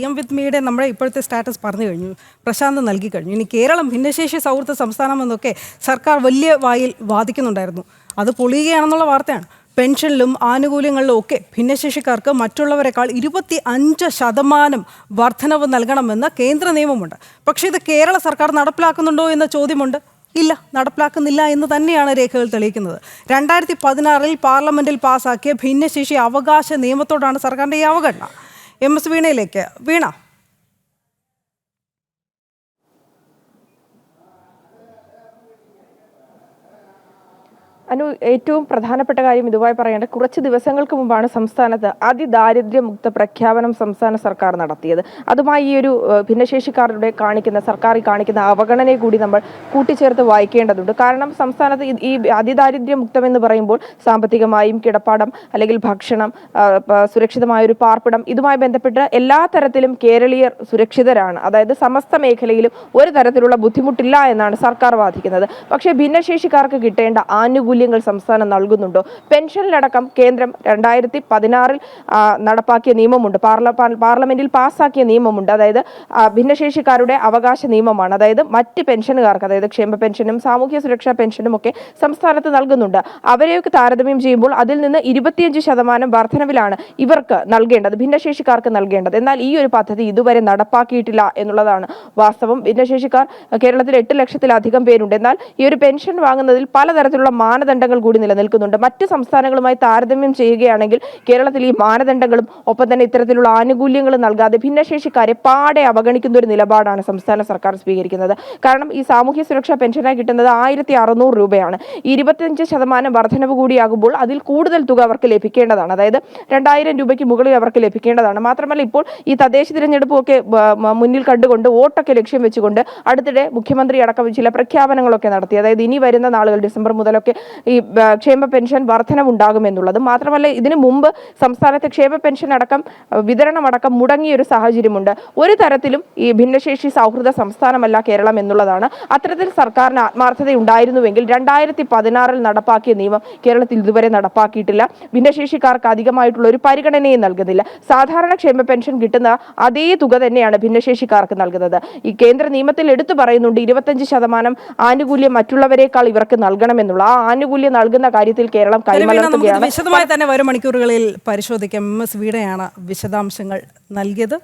വിത്ത് മീയുടെ നമ്മുടെ ഇപ്പോഴത്തെ സ്റ്റാറ്റസ് പറഞ്ഞു കഴിഞ്ഞു, പ്രശാന്ത് നൽകി കഴിഞ്ഞു. ഇനി കേരളം ഭിന്നശേഷി സൗഹൃദ സംസ്ഥാനം എന്നൊക്കെ സർക്കാർ വലിയ വായിൽ വാദിക്കുന്നുണ്ടായിരുന്നു. അത് പൊളിയുകയാണെന്നുള്ള വാർത്തയാണ്. പെൻഷനിലും ആനുകൂല്യങ്ങളിലും ഒക്കെ ഭിന്നശേഷിക്കാർക്ക് മറ്റുള്ളവരെക്കാൾ 25% വർധനവ് നൽകണമെന്ന് കേന്ദ്ര നിയമമുണ്ട്. പക്ഷേ ഇത് കേരള സർക്കാർ നടപ്പിലാക്കുന്നുണ്ടോ എന്ന ചോദ്യമുണ്ട്. ഇല്ല, നടപ്പിലാക്കുന്നില്ല എന്ന് തന്നെയാണ് രേഖകൾ തെളിയിക്കുന്നത്. 2016 പാർലമെന്റിൽ പാസാക്കിയ ഭിന്നശേഷി അവകാശ നിയമത്തോടാണ് സർക്കാരിൻ്റെ ഈ അവഗണന. MS വീണയിലേക്ക്. വീണ, ഏറ്റവും പ്രധാനപ്പെട്ട കാര്യം ഇതുമായി പറയേണ്ടത് കുറച്ച് ദിവസങ്ങൾക്ക് മുമ്പാണ് സംസ്ഥാനത്ത് അതിദാരിദ്ര്യമുക്ത പ്രഖ്യാപനം സംസ്ഥാന സർക്കാർ നടത്തിയത്. അതുമായി ഈ ഒരു ഭിന്നശേഷിക്കാരുടെ സർക്കാർ കാണിക്കുന്ന അവഗണനയെ കൂടി നമ്മൾ കൂട്ടിച്ചേർത്ത് വായിക്കേണ്ടതുണ്ട്. കാരണം സംസ്ഥാനത്ത് ഈ അതിദാരിദ്ര്യമുക്തം എന്ന് പറയുമ്പോൾ സാമ്പത്തികമായും കിടപ്പാടം അല്ലെങ്കിൽ ഭക്ഷണം, സുരക്ഷിതമായ ഒരു പാർപ്പിടം, ഇതുമായി ബന്ധപ്പെട്ട് എല്ലാ തരത്തിലും കേരളീയർ സുരക്ഷിതരാണ്. അതായത് സമസ്ത മേഖലയിലും ഒരു തരത്തിലുള്ള ബുദ്ധിമുട്ടില്ല എന്നാണ് സർക്കാർ വാദിക്കുന്നത്. പക്ഷേ ഭിന്നശേഷിക്കാർക്ക് കിട്ടേണ്ട ആനുകൂല്യങ്ങൾ സംസ്ഥാനം നൽകുന്നുണ്ടോ? പെൻഷനിലടക്കം കേന്ദ്രം 2016 നടപ്പാക്കിയ നിയമമുണ്ട്, പാർലമെന്റിൽ പാസ്സാക്കിയ നിയമമുണ്ട്. അതായത് ഭിന്നശേഷിക്കാരുടെ അവകാശ നിയമമാണ്. അതായത് മറ്റ് പെൻഷനുകാർക്ക്, അതായത് ക്ഷേമ പെൻഷനും സാമൂഹ്യ സുരക്ഷാ പെൻഷനും ഒക്കെ സംസ്ഥാനത്ത് നൽകുന്നുണ്ട്. അവരെയൊക്കെ താരതമ്യം ചെയ്യുമ്പോൾ അതിൽ നിന്ന് 25% വർധനവിലാണ് ഇവർക്ക് നൽകേണ്ടത്, ഭിന്നശേഷിക്കാർക്ക് നൽകേണ്ടത്. എന്നാൽ ഈ ഒരു പദ്ധതി ഇതുവരെ നടപ്പാക്കിയിട്ടില്ല എന്നുള്ളതാണ് വാസ്തവം. ഭിന്നശേഷിക്കാർ കേരളത്തിൽ 8 ലക്ഷത്തിലധികം പേരുണ്ട്. എന്നാൽ ഈ ഒരു പെൻഷൻ വാങ്ങുന്നതിൽ പലതരത്തിലുള്ള മാനദണ്ഡങ്ങൾ കൂടി നിലനിൽക്കുന്നുണ്ട്. മറ്റ് സംസ്ഥാനങ്ങളുമായി താരതമ്യം ചെയ്യുകയാണെങ്കിൽ കേരളത്തിൽ ഈ മാനദണ്ഡങ്ങളും ഒപ്പം തന്നെ ഇത്തരത്തിലുള്ള ആനുകൂല്യങ്ങളും നൽകാതെ ഭിന്നശേഷിക്കാരെ പാടെ അവഗണിക്കുന്ന ഒരു നിലപാടാണ് സംസ്ഥാന സർക്കാർ സ്വീകരിക്കുന്നത്. കാരണം ഈ സാമൂഹ്യ സുരക്ഷാ പെൻഷനായി കിട്ടുന്നത് 1600 രൂപയാണ്. 25% വർധനവ് കൂടിയാകുമ്പോൾ അതിൽ കൂടുതൽ തുക അവർക്ക് ലഭിക്കേണ്ടതാണ്. അതായത് 2000 രൂപയ്ക്ക് മുകളിൽ അവർക്ക് ലഭിക്കേണ്ടതാണ്. മാത്രമല്ല ഇപ്പോൾ ഈ തദ്ദേശ തിരഞ്ഞെടുപ്പൊക്കെ മുന്നിൽ കണ്ടുകൊണ്ട് വോട്ടൊക്കെ ലക്ഷ്യം വെച്ചുകൊണ്ട് അടുത്തിടെ മുഖ്യമന്ത്രി അടക്കം ചില പ്രഖ്യാപനങ്ങളൊക്കെ നടത്തി. അതായത് ഇനി വരുന്ന നാളുകൾ ഡിസംബർ മുതലൊക്കെ ഈ ക്ഷേമ പെൻഷൻ വർധനവുണ്ടാകുമെന്നുള്ളത്. മാത്രമല്ല ഇതിനു മുമ്പ് സംസ്ഥാനത്തെ ക്ഷേമ പെൻഷൻ അടക്കം വിതരണം അടക്കം മുടങ്ങിയ ഒരു സാഹചര്യമുണ്ട്. ഒരു തരത്തിലും ഈ ഭിന്നശേഷി സൗഹൃദ സംസ്ഥാനമല്ല കേരളം എന്നുള്ളതാണ്. അത്തരത്തിൽ സർക്കാരിന് ആത്മാർത്ഥത ഉണ്ടായിരുന്നുവെങ്കിൽ 2016 നടപ്പാക്കിയ നിയമം കേരളത്തിൽ ഇതുവരെ നടപ്പാക്കിയിട്ടില്ല. ഭിന്നശേഷിക്കാർക്ക് അധികമായിട്ടുള്ള ഒരു പരിഗണനയും നൽകുന്നില്ല. സാധാരണ ക്ഷേമ പെൻഷൻ കിട്ടുന്ന അതേ തുക തന്നെയാണ് ഭിന്നശേഷിക്കാർക്ക് നൽകുന്നത്. ഈ കേന്ദ്ര നിയമത്തിൽ എടുത്തു പറയുന്നുണ്ട് 25% ആനുകൂല്യം മറ്റുള്ളവരെക്കാൾ ഇവർക്ക് നൽകണമെന്നുള്ള. ആ ആനുകൂല്യം നൽകുന്ന കാര്യത്തിൽ കേരളം കൈമലർത്തുകയാണ്. വിശദമായി തന്നെ വരും മണിക്കൂറുകളിൽ പരിശോധിക്കാം. MS വീണയാണ് വിശദാംശങ്ങൾ നൽകിയത്.